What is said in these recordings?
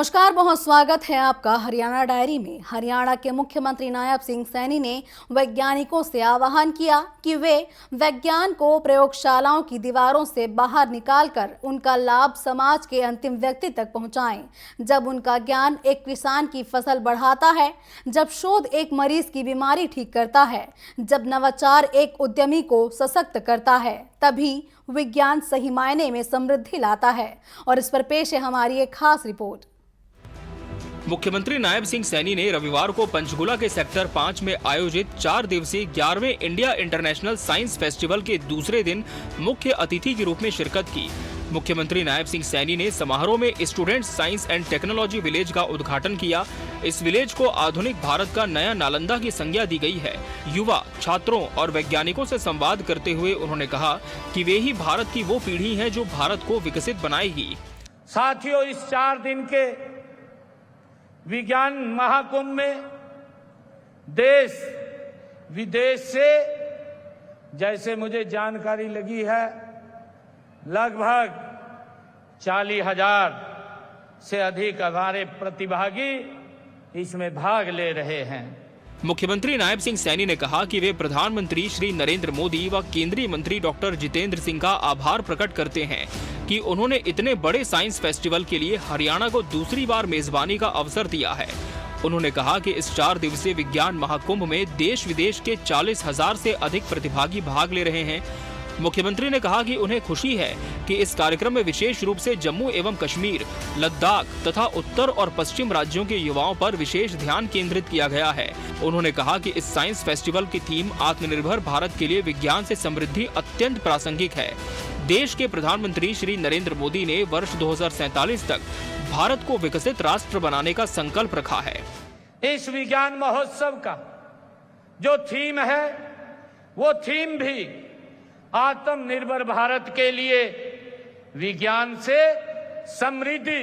नमस्कार, बहुत स्वागत है आपका हरियाणा डायरी में। हरियाणा के मुख्यमंत्री नायब सिंह सैनी ने वैज्ञानिकों से आह्वान किया कि वे विज्ञान को प्रयोगशालाओं की दीवारों से बाहर निकालकर उनका लाभ समाज के अंतिम व्यक्ति तक पहुंचाएं। जब उनका ज्ञान एक किसान की फसल बढ़ाता है, जब शोध एक मरीज की बीमारी ठीक करता है, जब नवाचार एक उद्यमी को सशक्त करता है, तभी विज्ञान सही मायने में समृद्धि लाता है। और इस पर पेश है हमारी एक खास रिपोर्ट। मुख्यमंत्री नायब सिंह सैनी ने रविवार को पंचकुला के सेक्टर 5 में आयोजित 4 दिवसीय 11वें इंडिया इंटरनेशनल साइंस फेस्टिवल के दूसरे दिन मुख्य अतिथि के रूप में शिरकत की। मुख्यमंत्री नायब सिंह सैनी ने समारोह में students science and technology village का उद्घाटन किया। इस विलेज को आधुनिक भारत का नया नालंदा की संज्ञा दी गई है। युवा, छात्रों और वैज्ञानिकों से संवाद करते हुए उन्होंने कहा कि वे ही भारत की वो पीढ़ी है जो भारत को विकसित बनाएगी। साथियों, इस 4 दिन के विज्ञान महाकुंभ में देश विदेश से, जैसे मुझे जानकारी लगी है, लगभग 40,000 से अधिक हमारे प्रतिभागी इसमें भाग ले रहे हैं। मुख्यमंत्री नायब सिंह सैनी ने कहा कि वे प्रधानमंत्री श्री नरेंद्र मोदी व केंद्रीय मंत्री डॉक्टर जितेंद्र सिंह का आभार प्रकट करते हैं कि उन्होंने इतने बड़े साइंस फेस्टिवल के लिए हरियाणा को दूसरी बार मेजबानी का अवसर दिया है। उन्होंने कहा कि इस 4 दिवसीय विज्ञान महाकुंभ में देश विदेश के 40,000 से अधिक प्रतिभागी भाग ले रहे हैं। मुख्यमंत्री ने कहा कि उन्हें खुशी है कि इस कार्यक्रम में विशेष रूप से जम्मू एवं कश्मीर, लद्दाख तथा उत्तर और पश्चिम राज्यों के युवाओं पर विशेष ध्यान केंद्रित किया गया है। उन्होंने कहा कि इस साइंस फेस्टिवल की थीम आत्मनिर्भर भारत के लिए विज्ञान से समृद्धि अत्यंत प्रासंगिक है। देश के प्रधानमंत्री श्री नरेंद्र मोदी ने वर्ष 2047 तक भारत को विकसित राष्ट्र बनाने का संकल्प रखा है। इस विज्ञान महोत्सव का जो थीम है, वो थीम भी आत्मनिर्भर भारत के लिए विज्ञान से समृद्धि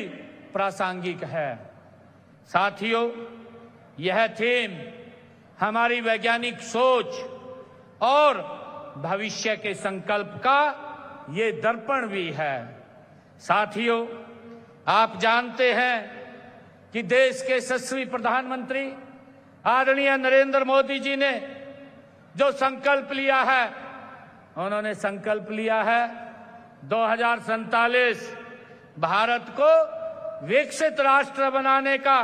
प्रासंगिक है। साथियों, यह थीम हमारी वैज्ञानिक सोच और भविष्य के संकल्प का ये दर्पण भी है। साथियों, आप जानते हैं कि देश के यशस्वी प्रधानमंत्री आदरणीय नरेंद्र मोदी जी ने जो संकल्प लिया है, उन्होंने संकल्प लिया है 2047 भारत को विकसित राष्ट्र बनाने का,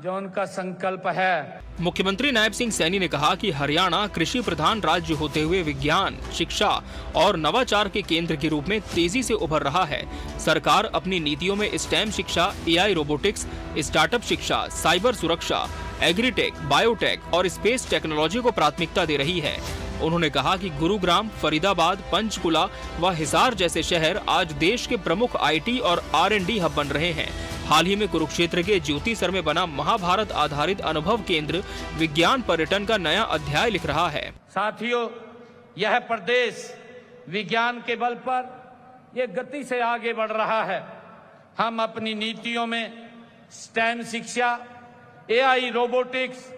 जो उनका संकल्प है। मुख्यमंत्री नायब सिंह सैनी ने कहा कि हरियाणा कृषि प्रधान राज्य होते हुए विज्ञान, शिक्षा और नवाचार के केंद्र के रूप में तेजी से उभर रहा है। सरकार अपनी नीतियों में स्टेम शिक्षा, एआई, रोबोटिक्स, स्टार्टअप शिक्षा, साइबर सुरक्षा, एग्रीटेक, बायोटेक और स्पेस टेक्नोलॉजी को प्राथमिकता दे रही है। उन्होंने कहा कि गुरुग्राम, फरीदाबाद, पंचकुला व हिसार जैसे शहर आज देश के प्रमुख आईटी और R&D हब बन रहे हैं। हाल ही में कुरुक्षेत्र के ज्योतिसर में बना महाभारत आधारित अनुभव केंद्र विज्ञान पर्यटन का नया अध्याय लिख रहा है। साथियों, यह प्रदेश विज्ञान के बल पर यह गति से आगे बढ़ रहा है। हम अपनी नीतियों में स्टेम शिक्षा, एआई, रोबोटिक्स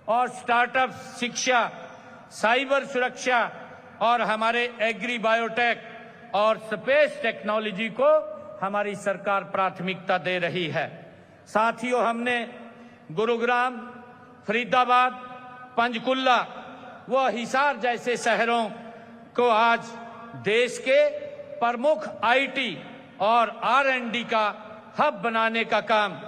और स्टार्टअप शिक्षा, साइबर सुरक्षा और हमारे एग्री बायोटेक और स्पेस टेक्नोलॉजी को हमारी सरकार प्राथमिकता दे रही है। साथियों, हमने गुरुग्राम, फरीदाबाद, पंचकुला व हिसार जैसे शहरों को आज देश के प्रमुख आईटी और R&D का हब बनाने का काम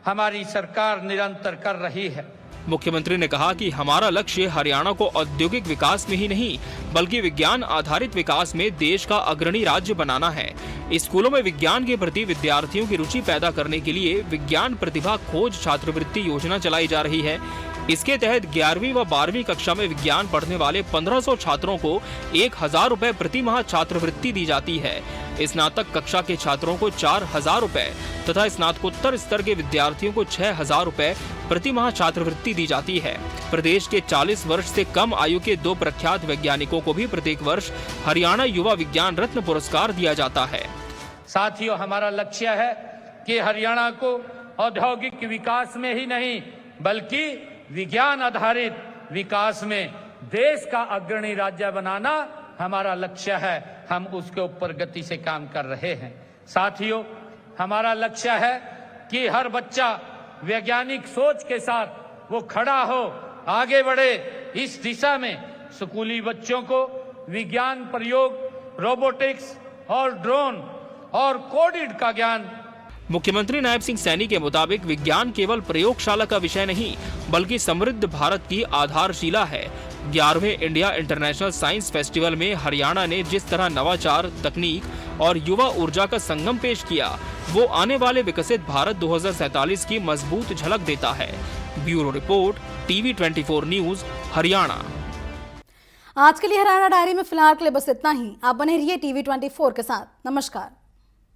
हमारी सरकार निरंतर कर रही है। मुख्यमंत्री ने कहा कि हमारा लक्ष्य हरियाणा को औद्योगिक विकास में ही नहीं बल्कि विज्ञान आधारित विकास में देश का अग्रणी राज्य बनाना है। स्कूलों में विज्ञान के प्रति विद्यार्थियों की रुचि पैदा करने के लिए विज्ञान प्रतिभा खोज छात्रवृत्ति योजना चलाई जा रही है। इसके तहत 11वीं व 12वीं कक्षा में विज्ञान पढ़ने वाले 1500 छात्रों को 1,000 रुपए प्रति माह छात्रवृत्ति दी जाती है। स्नातक कक्षा के छात्रों को 4,000 रुपए तथा स्नातकोत्तर स्तर के विद्यार्थियों को 6,000 रुपए प्रति माह छात्रवृत्ति दी जाती है। प्रदेश के 40 वर्ष से कम आयु के 2 प्रख्यात वैज्ञानिकों को भी प्रत्येक वर्ष हरियाणा युवा विज्ञान रत्न पुरस्कार दिया जाता है। साथियों, हमारा लक्ष्य है कि हरियाणा को औद्योगिक विकास में ही नहीं बल्कि विज्ञान आधारित विकास में देश का अग्रणी राज्य बनाना हमारा लक्ष्य है। हम उसके ऊपर गति से काम कर रहे हैं। साथियों, हमारा लक्ष्य है कि हर बच्चा वैज्ञानिक सोच के साथ वो खड़ा हो, आगे बढ़े। इस दिशा में स्कूली बच्चों को विज्ञान, प्रयोग, रोबोटिक्स और ड्रोन और कोडिंग का ज्ञान। मुख्यमंत्री नायब सिंह सैनी के मुताबिक विज्ञान केवल प्रयोगशाला का विषय नहीं बल्कि समृद्ध भारत की आधारशिला है। 11वें इंडिया इंटरनेशनल साइंस फेस्टिवल में हरियाणा ने जिस तरह नवाचार, तकनीक और युवा ऊर्जा का संगम पेश किया, वो आने वाले विकसित भारत 2047 की मजबूत झलक देता है। Bureau report, TV24 news, Haryana. आज के लिए हरियाणा डायरी में फिलहाल के लिए बस इतना ही। आप बने रहिए TV24 के साथ। नमस्कार।